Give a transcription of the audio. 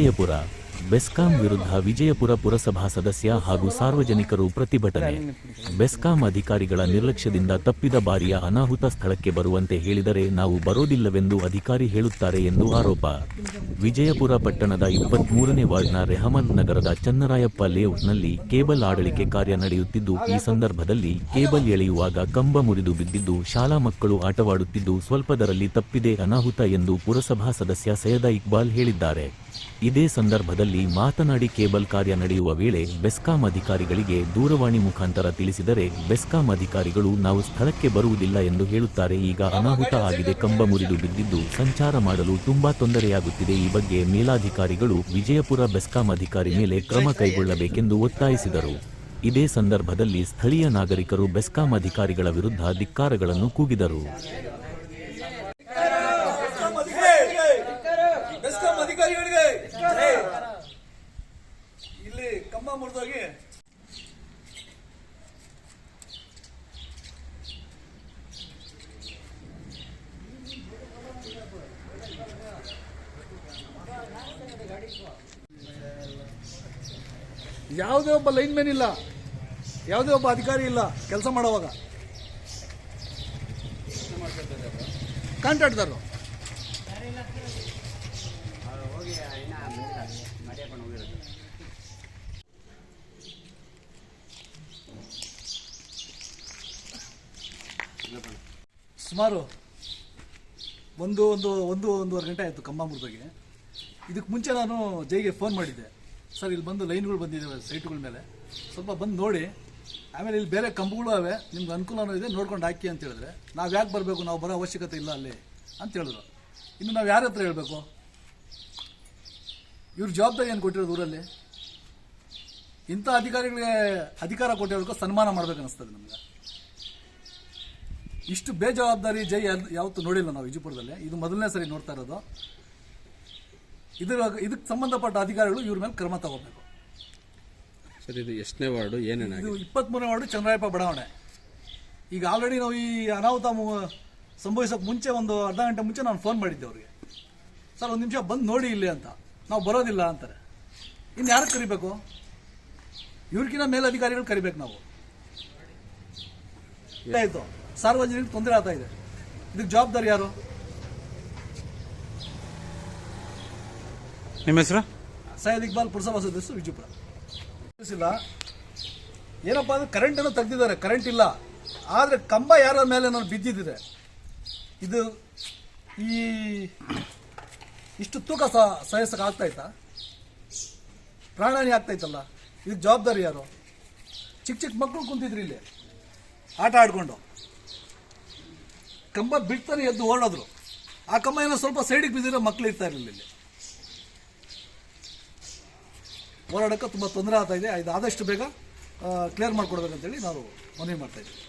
ವಿಜಯಪುರ ಬೆಸ್ಕಾಂ ವಿರುದ್ಧ ವಿಜಯಪುರ ಪುರಸಭಾ ಸದಸ್ಯ ಹಾಗೂ ಸಾರ್ವಜನಿಕರು ಪ್ರತಿಭಟನೆ. ಬೆಸ್ಕಾಂ ಅಧಿಕಾರಿಗಳ ನಿರ್ಲಕ್ಷ್ಯದಿಂದ ತಪ್ಪಿದ ಬಾರಿಯ ಅನಾಹುತ ಸ್ಥಳಕ್ಕೆ ಬರುವಂತೆ ಹೇಳಿದರೆ ನಾವು ಬರೋದಿಲ್ಲವೆಂದು ಅಧಿಕಾರಿ ಹೇಳುತ್ತಾರೆ ಎಂದು ಆರೋಪ. ವಿಜಯಪುರ ಪಟ್ಟಣದ 23ನೇ ವಾರ್ಡ್ನ ರೆಹಮತ್ ನಗರದ ಚನ್ನರಾಯಪ್ಪ ಲೇಔಟ್ನಲ್ಲಿ ಕೇಬಲ್ ಆಡಳಿಕೆ ಕಾರ್ಯ ನಡೆಯುತ್ತಿದ್ದು, ಈ ಸಂದರ್ಭದಲ್ಲಿ ಕೇಬಲ್ ಎಳೆಯುವಾಗ ಕಂಬ ಮುರಿದು ಬಿದ್ದಿದ್ದು ಶಾಲಾ ಮಕ್ಕಳು ಆಟವಾಡುತ್ತಿದ್ದು ಸ್ವಲ್ಪದರಲ್ಲಿ ತಪ್ಪಿದೆ ಅನಾಹುತ ಎಂದು ಪುರಸಭಾ ಸದಸ್ಯ ಸೈಯದ ಇಕ್ಬಾಲ್ ಹೇಳಿದ್ದಾರೆ. ಇದೇ ಸಂದರ್ಭದಲ್ಲಿ ಮಾತನಾಡಿ, ಕೇಬಲ್ ಕಾರ್ಯ ನಡೆಯುವ ವೇಳೆ ಬೆಸ್ಕಾಂ ಅಧಿಕಾರಿಗಳಿಗೆ ದೂರವಾಣಿ ಮುಖಾಂತರ ತಿಳಿಸಿದರೆ ಬೆಸ್ಕಾಂ ಅಧಿಕಾರಿಗಳು ನಾವು ಸ್ಥಳಕ್ಕೆ ಬರುವುದಿಲ್ಲ ಎಂದು ಹೇಳುತ್ತಾರೆ. ಈಗ ಅನಾಹುತ ಆಗಿದೆ, ಕಂಬ ಮುರಿದು ಬಿದ್ದಿದ್ದು ಸಂಚಾರ ಮಾಡಲು ತುಂಬಾ ತೊಂದರೆಯಾಗುತ್ತಿದೆ. ಈ ಬಗ್ಗೆ ಮೇಲಾಧಿಕಾರಿಗಳು ವಿಜಯಪುರ ಬೆಸ್ಕಾಂ ಅಧಿಕಾರಿ ಮೇಲೆ ಕ್ರಮ ಕೈಗೊಳ್ಳಬೇಕೆಂದು ಒತ್ತಾಯಿಸಿದರು. ಇದೇ ಸಂದರ್ಭದಲ್ಲಿ ಸ್ಥಳೀಯ ನಾಗರಿಕರು ಬೆಸ್ಕಾಂ ಅಧಿಕಾರಿಗಳ ವಿರುದ್ಧ ಧಿಕ್ಕಾರಗಳನ್ನು ಕೂಗಿದರು. ಇಲ್ಲಿ ಕಂಬ ಮುರಿದೋಗಿ ಯಾವುದೇ ಒಬ್ಬ ಲೈನ್ ಮ್ಯಾನ್ ಇಲ್ಲ, ಯಾವುದೇ ಒಬ್ಬ ಅಧಿಕಾರಿ ಇಲ್ಲ ಕೆಲಸ ಮಾಡುವಾಗ. ಕಾಂಟ್ರಾಕ್ಟರು ಸುಮಾರು ಒಂದೂವರೆ ಗಂಟೆ ಆಯಿತು ಕಂಬ ಮುರಿದೋಗಿ. ಇದಕ್ಕೆ ಮುಂಚೆ ನಾನು ಜೈಗೆ ಫೋನ್ ಮಾಡಿದ್ದೆ, ಸರ್ ಇಲ್ಲಿ ಬಂದು ಲೈನ್ಗಳು ಬಂದಿದ್ದಾವೆ ಸೈಟ್ಗಳ ಮೇಲೆ, ಸ್ವಲ್ಪ ಬಂದು ನೋಡಿ, ಆಮೇಲೆ ಇಲ್ಲಿ ಬೇರೆ ಕಂಬಗಳು ಅವೆ, ನಿಮ್ಗೆ ಅನುಕೂಲನೂ ಇದೆ ನೋಡ್ಕೊಂಡು ಹಾಕಿ ಅಂತ ಹೇಳಿದ್ರೆ, ನಾವು ಯಾಕೆ ಬರಬೇಕು, ನಾವು ಬರೋ ಅವಶ್ಯಕತೆ ಇಲ್ಲ ಅಲ್ಲಿ ಅಂತ ಹೇಳಿದ್ರು. ಇನ್ನು ನಾವು ಯಾರ ಹತ್ರ ಹೇಳಬೇಕು? ಇವ್ರ ಜವಾಬ್ದಾರಿ ಏನು ಕೊಟ್ಟಿರೋದು ಊರಲ್ಲಿ? ಇಂಥ ಅಧಿಕಾರಿಗಳಿಗೆ ಅಧಿಕಾರ ಕೊಟ್ಟಿರೋದಕ್ಕೆ ಸನ್ಮಾನ ಮಾಡ್ಬೇಕು ಅನಿಸ್ತದೆ ನಮ್ಗೆ. ಇಷ್ಟು ಬೇಜವಾಬ್ದಾರಿ ಜೈ ಯಾವತ್ತೂ ನೋಡಿಲ್ಲ ನಾವು ವಿಜಯಪುರದಲ್ಲಿ, ಇದು ಮೊದಲನೇ ಸರಿ ನೋಡ್ತಾ ಇರೋದು. ಇದಕ್ಕೆ ಸಂಬಂಧಪಟ್ಟ ಅಧಿಕಾರಿಗಳು ಇವ್ರ ಮೇಲೆ ಕ್ರಮ ತಗೋಬೇಕು. ಸರ್, ಇದು ಎಷ್ಟನೇ ವಾರ್ಡು, ಏನೇನು? ಇದು 23ನೇ ವಾರ್ಡು ಚನ್ನರಾಯಪ್ಪ ಬಡಾವಣೆ. ಈಗ ಆಲ್ರೆಡಿ ನಾವು ಈ ಅನಾಹುತ ಸಂಭವಿಸೋಕೆ ಮುಂಚೆ ಒಂದು ಅರ್ಧ ಗಂಟೆ ಮುಂಚೆ ನಾನು ಫೋನ್ ಮಾಡಿದ್ದೆ ಅವ್ರಿಗೆ, ಸರ್ ಒಂದು ನಿಮಿಷ ಬಂದು ನೋಡಿ ಇಲ್ಲಿ ಅಂತ. ನಾವು ಬರೋದಿಲ್ಲ ಅಂತಾರೆ. ಇನ್ನು ಯಾರು ಕರಿಬೇಕು? ಇವ್ರಿಗಿನ್ನ ಮೇಲಧಿಕಾರಿಗಳು ಕರಿಬೇಕು ನಾವು. ಆಯಿತು, ಸಾರ್ವಜನಿಕ ತೊಂದರೆ ಆಗ್ತಾ ಇದೆ, ಇದಕ್ಕೆ ಜವಾಬ್ದಾರಿ ಯಾರು? ನಿಮ್ಮ ಹೆಸರು? ಸೈಯದ್ ಇಕ್ಬಾಲ್, ಪುರಸಭಾ ಸದಸ್ಯರು, ವಿಜಯಪುರ. ಏನಪ್ಪ ಅಂದ್ರೆ ಕರೆಂಟ್ ಅನ್ನು ತೆಗೆದಿದ್ದಾರೆ, ಕರೆಂಟ್ ಇಲ್ಲ, ಆದರೆ ಕಂಬ ಯಾರ ಮೇಲೆ ನಾನು ಬಿದ್ದಿದ್ದಿದೆ. ಇದು ಇಷ್ಟು ತೂಕ ಸಹಿಸಕ್ಕೆ ಆಗ್ತಾಯ್ತಾ? ಪ್ರಾಣಹಾನಿ ಆಗ್ತಾಯ್ತಲ್ಲ, ಇದಕ್ಕೆ ಜವಾಬ್ದಾರಿ ಯಾರು? ಚಿಕ್ಕ ಚಿಕ್ಕ ಮಕ್ಕಳು ಕುಂತಿದ್ರು ಇಲ್ಲಿ ಆಟ ಆಡ್ಕೊಂಡು, ಕಂಬ ಬಿಡ್ತಾನೆ ಎದ್ದು ಓಡೋದ್ರು. ಆ ಕಂಬ ಏನೋ ಸ್ವಲ್ಪ ಸೈಡಿಗೆ ಬಿದ್ದಿರೋ ಮಕ್ಕಳು ಇರ್ತಾ ಇರಲಿಲ್ಲ. ಇಲ್ಲಿ ಓಡಾಡೋಕ್ಕೆ ತುಂಬ ತೊಂದರೆ ಆಗ್ತಾ ಇದೆ. ಇದು ಆದಷ್ಟು ಬೇಗ ಕ್ಲಿಯರ್ ಮಾಡ್ಕೊಡ್ಬೇಕಂತೇಳಿ ನಾವು ಮನವಿ ಮಾಡ್ತಾ ಇದ್ದೀವಿ.